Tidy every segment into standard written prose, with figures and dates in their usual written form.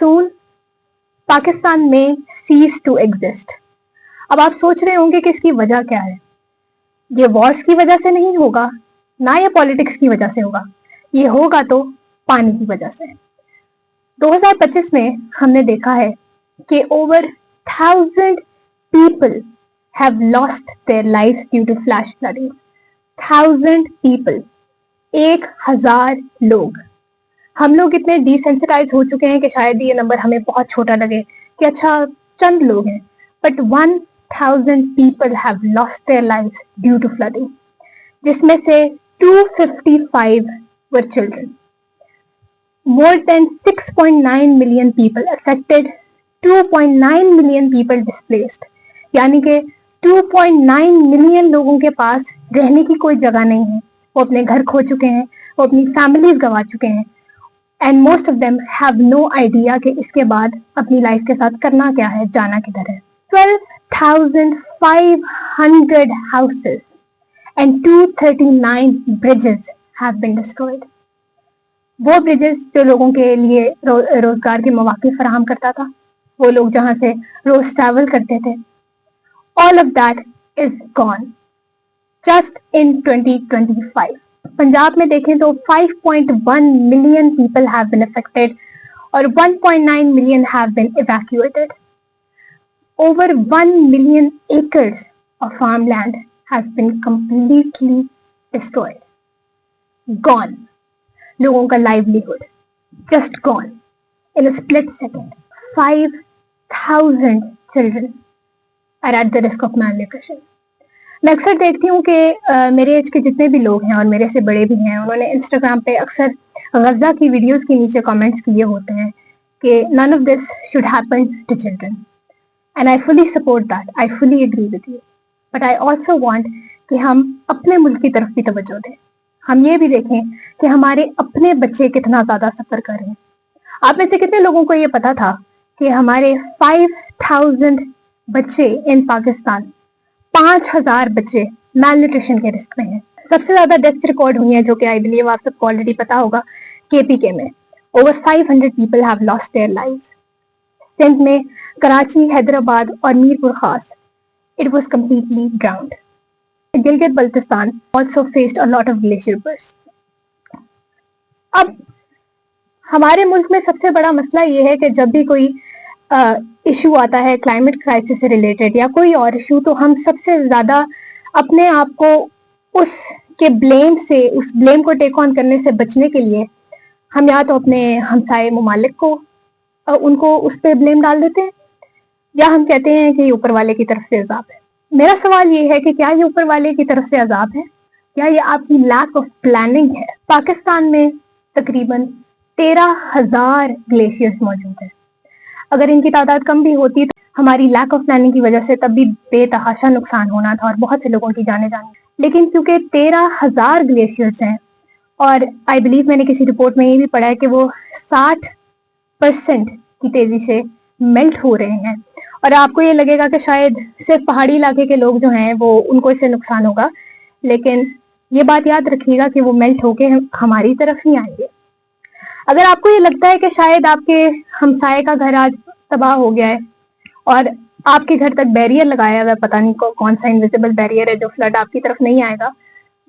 soon Pakistan में cease to exist। अब आप सोच रहे होंगे कि इसकी वजह क्या है। ये वॉर्स की वजह से नहीं होगा, ना ये पॉलिटिक्स की वजह से होगा, ये होगा तो पानी की वजह से। 2025 में हमने देखा है कि over 1000 people have lost their lives due to flash flooding। 1000 people, 1000 लोग। हम लोग इतने डिसेंसिटाइज हो चुके हैं कि शायद ये नंबर हमें बहुत छोटा लगे कि अच्छा चंद लोग हैं, but 1000 people have lost their lives due to flooding, जिसमें से 255 were children। More than 6.9 million people affected, 2.9 million people displaced। यानी कि 2.9 मिलियन लोगों के पास रहने की कोई जगह नहीं है। वो अपने घर खो चुके हैं, वो अपनी फैमिलीज गंवा चुके हैं, and most of them have no idea कि इसके बाद अपनी लाइफ के साथ करना क्या है, जाना किधर है। 12,500 houses and 239 bridges have been destroyed। वो ब्रिजेस जो लोगों के लिए रोजगार के मौके फराहम करता था, वो लोग जहां से रोज ट्रैवल करते थे, all of that is gone just in 2025। Punjab में देखें तो 5.1 million people have been affected और 1.9 million have been evacuated। Over 1 million acres of farmland has been completely destroyed, gone। लोगों का livelihood just gone in a split second। 5,000 children are at the risk of malnutrition। मैं अक्सर देखती हूँ कि मेरे as के जितने भी लोग हैं और मेरे से बड़े भी हैं, उन्होंने इंस्टाग्राम पे अक्सर गजा की वीडियोस के नीचे कमेंट्स किए होते हैं कि none of this should happen to children, and I fully support that, I fully agree with you, but I also want कि हम अपने मुल्क की तरफ भी तवज्जो दें। हम ये भी देखें कि हमारे अपने बच्चे कितना ज्यादा सफर कर रहे हैं। आप में से कितने लोगों को ये पता था कि हमारे 5000 बच्चे इन पाकिस्तान, 5000 बच्चे मैलन्यूट्रिशन के रिस्क में हैं। सबसे ज्यादा डेथ्स रिकॉर्ड हुई हैं, जो कि आई बिलीव आप सबको ऑलरेडी पता होगा, केपीके में over 500 people have lost their lives. Sindh में कराची, हैदराबाद और Mirpur Khas, it was completely drowned. Gilgit Baltistan also faced a lot of glacier burst. अब हमारे मुल्क में सबसे बड़ा मसला ये है कि जब भी कोई इशू आता है क्लाइमेट क्राइसिस से रिलेटेड या कोई और इशू, तो हम सबसे ज्यादा अपने आप को उसके ब्लेम से, उस ब्लेम को टेक ऑन करने से बचने के लिए हम या तो अपने हमसाए मुमालिक को उनको उस पर ब्लेम डाल देते हैं, या हम कहते हैं कि ऊपर वाले की तरफ से अजाब है। मेरा सवाल ये है कि क्या ये ऊपर वाले की तरफ से अजाब है, या ये आपकी लैक ऑफ प्लानिंग है। पाकिस्तान में तकरीबन 13,000 ग्लेशियर्स मौजूद हैं। अगर इनकी तादाद कम भी होती तो हमारी लैक ऑफ प्लानिंग की वजह से तब भी बेतहाशा नुकसान होना था और बहुत से लोगों की जाने जानी। लेकिन क्योंकि 13,000 ग्लेशियर्स हैं और आई बिलीव मैंने किसी रिपोर्ट में ये भी पढ़ा है कि वो 60% की तेजी से मेल्ट हो रहे हैं, और आपको ये लगेगा कि शायद सिर्फ पहाड़ी इलाके के लोग जो हैं वो उनको इससे नुकसान होगा, लेकिन ये बात याद रखिएगा कि वो मेल्ट होके हमारी तरफ ही आएंगे। अगर आपको ये लगता है कि शायद आपके हमसाये का घर आज तबाह हो गया है और आपके घर तक बैरियर लगाया हुआ है, पता नहीं कौन सा इनविजिबल बैरियर है जो फ्लड आपकी तरफ नहीं आएगा,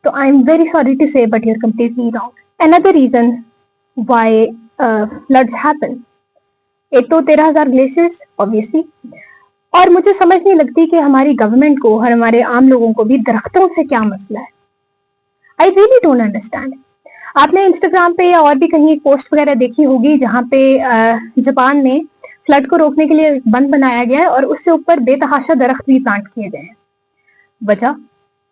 तो I am very sorry to say but you are completely wrong. Another reason why floods happen, एक तो 13,000 ग्लेशियर्स ऑब्वियसली, और मुझे समझ नहीं लगती कि हमारी गवर्नमेंट को और हमारे आम लोगों को भी दरख्तों से क्या मसला है। I really don't understand. आपने इंस्टाग्राम पे या और भी कहीं एक पोस्ट वगैरह देखी होगी जहाँ पे जापान में फ्लड को रोकने के लिए एक बंद बनाया गया है और उससे ऊपर बेतहाशा दरख्त भी प्लांट किए गए हैं। वजह,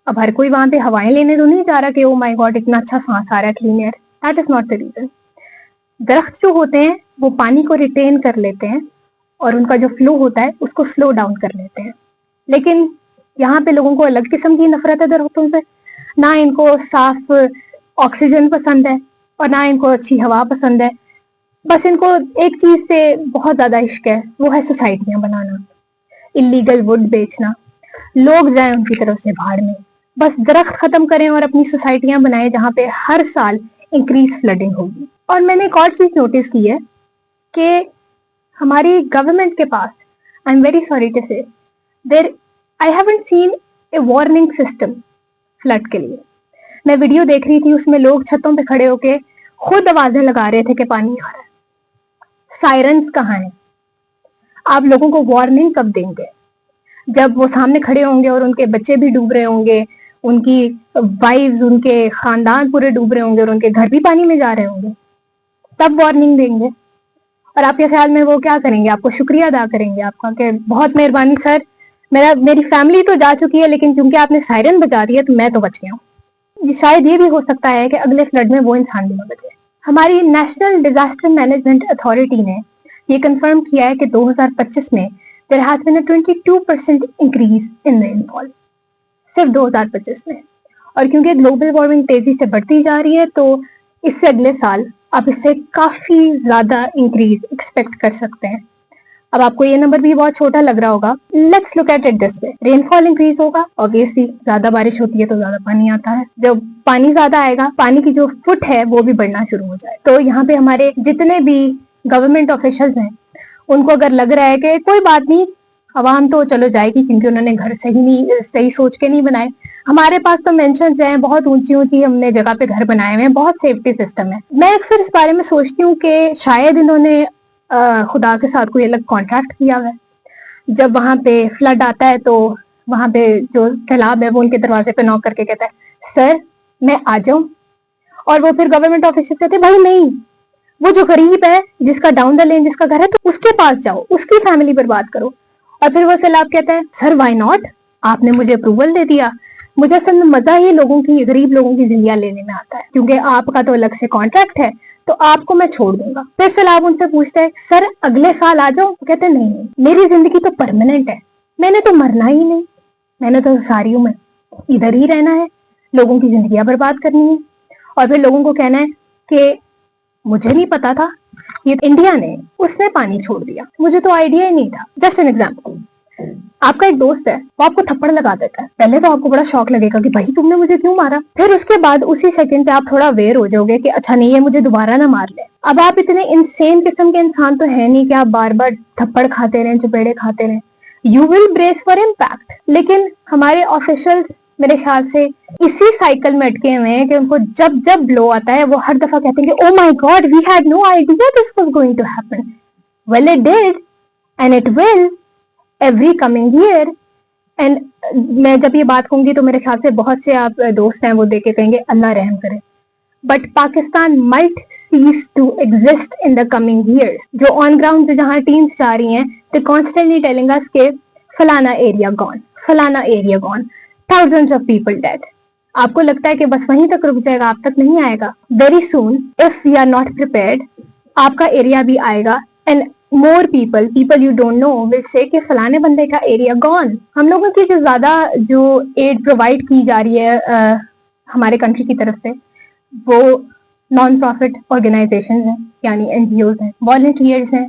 अब हर कोई वहां पे हवाएं लेने तो नहीं जा रहा कि ओ माय गॉड इतना अच्छा सांस आ रहा है, clean air. That is not the reason. दरख्त जो होते हैं वो पानी को रिटेन कर लेते हैं और उनका जो फ्लो होता है उसको स्लो डाउन कर लेते हैं। लेकिन यहाँ पे लोगों को अलग किस्म की नफरत है दरख्तों से। ना इनको साफ ऑक्सीजन पसंद है और ना इनको अच्छी हवा पसंद है, बस इनको एक चीज से बहुत ज्यादा इश्क है, वो है सोसाइटियां बनाना, इलीगल वुड बेचना। लोग जाएं उनकी तरफ से भाड़ में, बस दरख्त खत्म करें और अपनी सोसाइटियां बनाएं जहां पे हर साल इंक्रीज फ्लडिंग होगी। और मैंने एक और चीज नोटिस की है कि हमारी गवर्नमेंट के पास, I am very sorry to say, there I haven't seen a warning system flood के लिए। मैं वीडियो देख रही थी, उसमें लोग छतों पे खड़े होके खुद आवाजें लगा रहे थे कि पानी आ रहा है। सायरन्स कहाँ हैं? आप लोगों को वार्निंग कब देंगे? जब वो सामने खड़े होंगे और उनके बच्चे भी डूब रहे होंगे, उनकी वाइफ्स, उनके खानदान पूरे डूब रहे होंगे और उनके घर भी पानी में जा रहे होंगे, तब वार्निंग देंगे। और आपके ख्याल में वो क्या करेंगे? आपको शुक्रिया अदा करेंगे आपका कि बहुत मेहरबानी सर, मेरी फैमिली तो जा चुकी है, लेकिन क्योंकि आपने सायरन बजा दिया तो मैं तो बच गया हूँ। शायद ये भी हो सकता है कि अगले फ्लड में वो इंसान भी न बचे। हमारी नेशनल डिजास्टर मैनेजमेंट अथॉरिटी ने ये कंफर्म किया है कि 2025 में there has been a 22% increase in rainfall, सिर्फ 2025 में। और क्योंकि ग्लोबल वार्मिंग तेजी से बढ़ती जा रही है, तो इससे अगले साल आप इससे काफी ज्यादा इंक्रीज एक्सपेक्ट कर सकते हैं। अब आपको ये नंबर भी बहुत छोटा लग रहा होगा। Let's look at it this way, rainfall increase होगा, ऑब्वियसली ज्यादा बारिश होती है तो ज्यादा पानी आता है। जब पानी ज्यादा आएगा, पानी की जो फुट है वो भी बढ़ना शुरू हो जाए। तो यहाँ पे हमारे जितने भी गवर्नमेंट ऑफिशियल्स हैं, उनको अगर लग रहा है कि कोई बात नहीं, आवाम तो चलो जाएगी क्योंकि उन्होंने घर सही सोच के नहीं बनाए, हमारे पास तो मेंशंस हैं, बहुत ऊंची ऊंची हमने जगह पे घर बनाए हुए हैं, बहुत सेफ्टी सिस्टम है। मैं अक्सर इस बारे में सोचती हूँ कि शायद इन्होंने खुदा के साथ कोई अलग कॉन्ट्रैक्ट किया हुआ है। जब वहां पे फ्लड आता है तो वहां पे जो सैलाब है वो उनके दरवाजे पे नॉक करके कहता है सर मैं आ जाऊं, और वो फिर गवर्नमेंट ऑफिसर कहते हैं भाई नहीं, वो जो गरीब है जिसका डाउन द लेन जिसका घर है, तो उसके पास जाओ, उसकी फैमिली बर्बाद करो। और फिर वो सैलाब कहता है सर व्हाई नॉट, आपने मुझे अप्रूवल दे दिया। मुझे असल में मजा ही लोगों की, गरीब लोगों की जिंदगियां लेने में आता है, क्योंकि आपका तो अलग से कॉन्ट्रैक्ट है, तो आपको मैं छोड़ दूंगा। फिर सैलाब उनसे पूछता है सर अगले साल आ जाओ, तो कहते हैं नहीं, मेरी जिंदगी तो परमानेंट है, मैंने तो मरना ही नहीं, मैंने तो सारी उम्र इधर ही रहना है, लोगों की जिंदगियां बर्बाद करनी है। और फिर लोगों को कहना है कि मुझे नहीं पता था, ये इंडिया ने उसने पानी छोड़ दिया, मुझे तो आइडिया ही नहीं था। जस्ट एन एग्जाम्पल, आपका एक दोस्त है, वो आपको थप्पड़ लगा देता है, पहले तो आपको बड़ा शौक लगेगा कि भाई तुमने मुझे क्यों मारा, फिर उसके बाद उसी सेकंड पे आप थोड़ा अवेयर हो जाओगे कि अच्छा नहीं है, मुझे दोबारा ना मार ले। अब आप इतने इंसेन किस्म के इंसान तो है नहीं कि आप बार बार थप्पड़ खाते रहें, चपेड़े खाते रहें, you will brace for impact. लेकिन हमारे ऑफिशियल्स मेरे ख्याल से इसी साइकिल में अटके हुए हैं कि उनको जब जब ब्लो आता है वो हर दफा कहते हैं कि oh my god we had no idea this was going to happen. Well it did and it will every coming year. And मैं जब ये बात कहूंगी तो मेरे ख्याल से बहुत से आप दोस्त हैं वो देख के कहेंगे अल्लाह रहम करे, but Pakistan might cease to exist in the coming years। जो ऑन ग्राउंड जो जहाँ टीम्स जा रही हैं, they constantly telling us के फलाना एरिया गॉन, फलाना area gone, thousands of people dead। आपको लगता है कि बस वहीं तक रुक जाएगा, आप तक नहीं आएगा। Very soon if we are not prepared, आपका एरिया भी आएगा and more people you don't know will say कि फलाने बंदे का एरिया गॉन। हम लोगों की जो ज्यादा जो एड प्रोवाइड की जा रही है हमारे कंट्री की तरफ से, वो नॉन प्रॉफिट ऑर्गेनाइजेशन हैं, यानी एनजीओ हैं, वॉलंटियर्स हैं,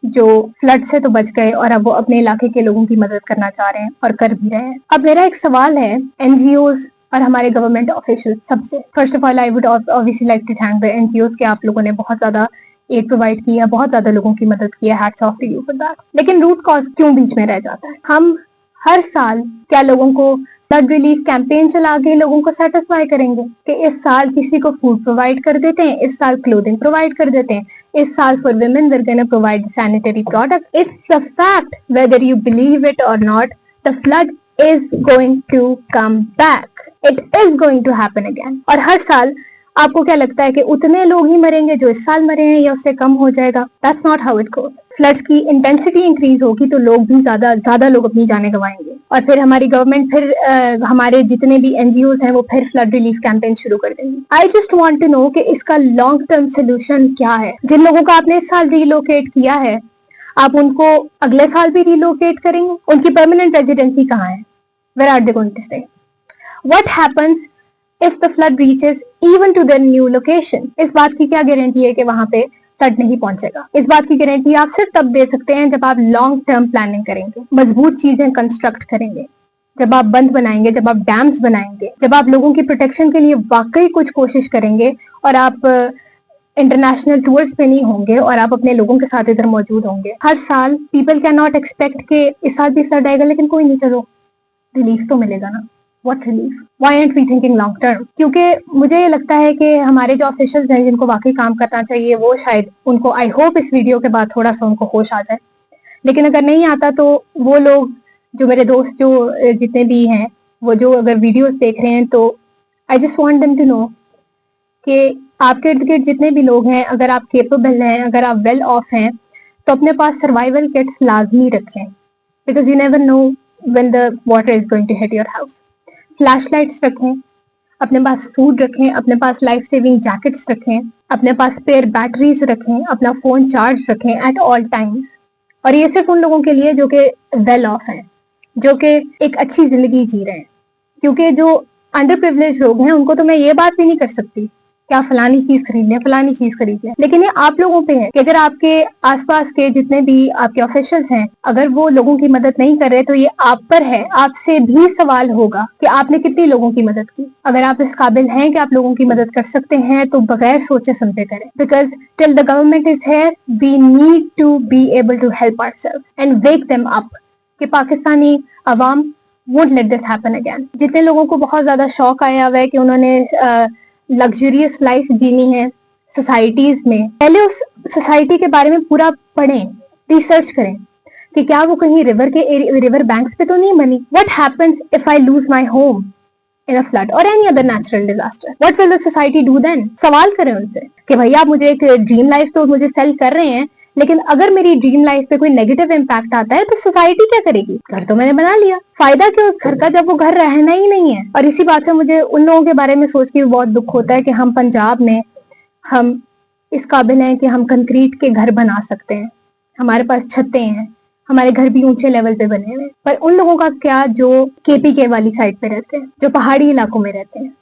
जो फ्लड से तो बच गए और अब वो अपने इलाके के लोगों की मदद करना चाह रहे हैं और कर भी रहे हैं। अब मेरा एक सवाल है एनजीओज और हमारे गवर्नमेंट ऑफिशियल सबसे, first of all I would obviously like to thank the NGOs के आप लोगों ने बहुत ज्यादा एड प्रोवाइड की है, बहुत ज्यादा लोगों की मदद की है, hats off to you for that. लेकिन रूट कॉज क्यों बीच में रह जाता है? हम हर साल क्या लोगों को फ्लड रिलीफ कैंपेन चला के लोगों को सेटिस्फाई करेंगे कि इस साल किसी को फूड प्रोवाइड कर देते हैं, इस साल क्लोथिंग प्रोवाइड कर देते हैं, इस साल for women we are gonna provide sanitary products. It's a fact whether you believe it or not, the flood is going to come back, it is going to happen again. और हर साल आपको क्या लगता है कि उतने लोग ही मरेंगे जो इस साल मरे हैं या उससे कम हो जाएगा? That's not how it goes. Floods की इंटेंसिटी इंक्रीज होगी तो लोग भी ज्यादा लोग अपनी जानें गंवाएंगे, और फिर हमारी गवर्नमेंट फिर हमारे जितने भी एनजीओ हैं वो फिर फ्लड रिलीफ कैंपेन शुरू कर देंगे। I just want to know कि इसका लॉन्ग टर्म सोल्यूशन क्या है। जिन लोगों को आपने इस साल रिलोकेट किया है, आप उनको अगले साल भी रिलोकेट करेंगे? उनकी परमानेंट रेजिडेंसी कहाँ है? Where are they going to stay? What happens if the flood reaches even to their new location? इस बात की क्या गारंटी है कि वहां पे फ्लड नहीं पहुंचेगा? इस बात की गारंटी आप सिर्फ तब दे सकते हैं जब आप लॉन्ग टर्म प्लानिंग करेंगे, मजबूत चीजें कंस्ट्रक्ट करेंगे, जब आप बंद बनाएंगे, जब आप डैम्स बनाएंगे, जब आप लोगों की प्रोटेक्शन के लिए वाकई कुछ कोशिश करेंगे और आप इंटरनेशनल टूर्स पे नहीं होंगे और आप अपने लोगों के साथ इधर मौजूद होंगे। हर साल पीपल कैन नॉट एक्सपेक्ट के इस साल भी फ्लड आएगा, लेकिन कोई नहीं, चलो रिलीफ तो मिलेगा ना। What relief? Why aren't we thinking long term? क्योंकि मुझे ये लगता है कि हमारे जो ऑफिशियल्स हैं जिनको वाकई काम करना चाहिए, वो शायद उनको, आई होप इस वीडियो के बाद थोड़ा सा उनको होश आ जाए। लेकिन अगर नहीं आता तो वो लोग, जो मेरे दोस्त जो जितने भी हैं, वो जो अगर वीडियोस देख रहे हैं, तो I just want them to know कि आपके इर्द गिर्द जितने भी लोग हैं, अगर आप केपेबल हैं, अगर आप वेल ऑफ हैं, तो अपने पास सर्वाइवल किट्स लाजमी रखें, because you never know when the water is going to hit your house. Flash lights रखें, अपने पास फूड रखें, अपने पास लाइफ सेविंग जैकेट्स रखें, अपने पास स्पेयर बैटरीज रखें, अपना फोन चार्ज रखें एट ऑल टाइम्स। और ये सिर्फ उन लोगों के लिए जो कि वेल ऑफ हैं, जो कि एक अच्छी जिंदगी जी रहे हैं। क्योंकि जो अंडर प्रिविलेज लोग हैं, उनको तो मैं ये बात भी नहीं कर सकती कि आप फलानी चीज खरीद लें, फलानी चीज खरीद लें, लेकिन ये आप लोगों पे है कि अगर आपके आसपास के जितने भी आपके ऑफिशियल्स हैं, अगर वो लोगों की मदद नहीं कर रहे, तो ये आप पर है। आपसे भी सवाल होगा कि आपने कितनी लोगों की मदद की। अगर आप इस काबिल हैं कि आप लोगों की मदद कर सकते हैं, तो बगैर सोचे समझे करें, because till the government is here we need to be able to help ourselves and wake them up कि पाकिस्तानी अवाम won't let this happen again. जितने लोगों को बहुत ज्यादा शौक आया हुआ है कि उन्होंने लग्जरियस लाइफ जीनी है सोसाइटीज में, पहले उस सोसाइटी के बारे में पूरा पढ़ें, रिसर्च करें कि क्या वो कहीं रिवर बैंक्स पे तो नहीं बनी। What happens if I lose my home in a flood or any other natural disaster? What will the society do then? सवाल करें उनसे कि भैया आप मुझे एक ड्रीम लाइफ तो मुझे सेल कर रहे हैं, लेकिन अगर मेरी ड्रीम लाइफ पे कोई नेगेटिव इम्पैक्ट आता है तो सोसाइटी क्या करेगी? घर तो मैंने बना लिया, फायदा क्या उस घर का जब वो घर रहना ही नहीं है। और इसी बात से मुझे उन लोगों के बारे में सोच के बहुत दुख होता है कि हम पंजाब में हम इस काबिल हैं कि हम कंक्रीट के घर बना सकते हैं, हमारे पास छतें हैं, हमारे घर भी ऊंचे लेवल पे बने हुए हैं। पर उन लोगों का क्या जो केपीके वाली साइड पे रहते हैं, जो पहाड़ी इलाकों में रहते हैं,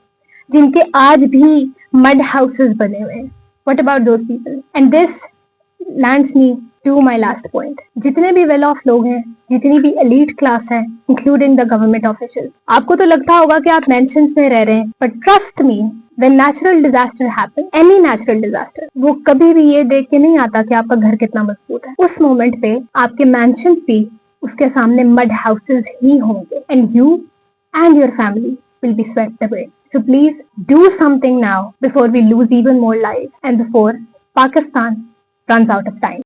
जिनके आज भी मड हाउसेस बने हुए हैं? What about those people? And this lands me to my last point. जितने भी वेल ऑफ लोग हैं, जितनी भी एलीट क्लास है, इंक्लूडिंग द गवर्नमेंट ऑफिशियल्स, आपको तो लगता होगा कि आप मेंशंस में रह रहे हैं, but trust me, when natural disaster happen, any natural disaster, वो कभी भी ये देख के नहीं आता कि आपका घर कितना मजबूत है। उस मोमेंट पे आपके मैंशन भी उसके सामने मड हाउसेस ही होंगे, and you and your family will be swept away. So please do something now before we lose even more lives and before Pakistan runs out of time.